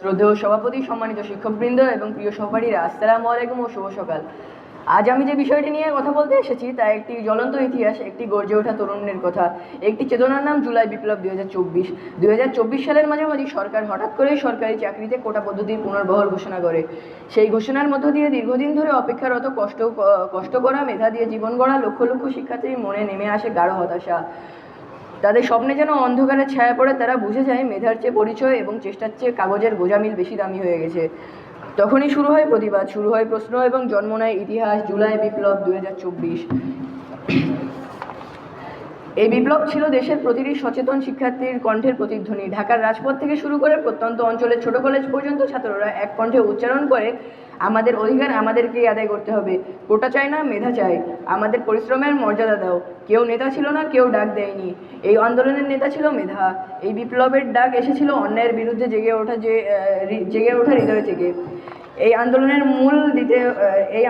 শ্রদ্ধেয় সভাপতি, সম্মানিত শিক্ষকবৃন্দ এবং প্রিয় সহপাঠীরা, আসসালামু আলাইকুম ও শুভ সকাল। আজ আমি যে বিষয়টি নিয়ে কথা বলতে এসেছি তা একটি জ্বলন্ত ইতিহাস, একটি গর্জে ওঠা তরুণের কথা, একটি চেতনার নাম জুলাই বিপ্লব 2024। 2024 সালের মাঝামাঝি সরকার হঠাৎ করেই সরকারি চাকরিতে কোটা পদ্ধতির পুনর্বহাল ঘোষণা করে। সেই ঘোষণার মধ্য দিয়ে দীর্ঘদিন ধরে অপেক্ষারত কষ্ট করা, মেধা দিয়ে জীবন গড়া লক্ষ লক্ষ শিক্ষার্থীর মনে নেমে আসে গাঢ় হতাশা। তাদের স্বপ্নে যেন অন্ধকারের ছায়া পড়ে। তারা বুঝে যায় মেধার চেয়ে পরিচয় এবং চেষ্টার চেয়ে কাগজের গোজামিল বেশি দামি হয়ে গেছে। তখনই শুরু হয় প্রতিবাদ, শুরু হয় প্রশ্ন এবং জন্ম নেয় ইতিহাস, জুলাই বিপ্লব 2024। এই বিপ্লব ছিল দেশের প্রতিটি সচেতন শিক্ষার্থীর কণ্ঠের প্রতিধ্বনি। ঢাকার রাজপথ থেকে শুরু করে প্রত্যন্ত অঞ্চলের ছোট কলেজ পর্যন্ত ছাত্ররা এক কণ্ঠে উচ্চারণ করে, আমাদের অধিকার আমাদেরকেই আদায় করতে হবে। কোটা চাই না, মেধা চাই। আমাদের পরিশ্রমের মর্যাদা দাও। কেউ নেতা ছিল না, কেউ ডাক দেয়নি। এই আন্দোলনের নেতা ছিল মেধা। এই বিপ্লবের ডাক এসেছিল অন্যায়ের বিরুদ্ধে জেগে ওঠা হৃদয় থেকে। এই আন্দোলনের মূল দিতে এই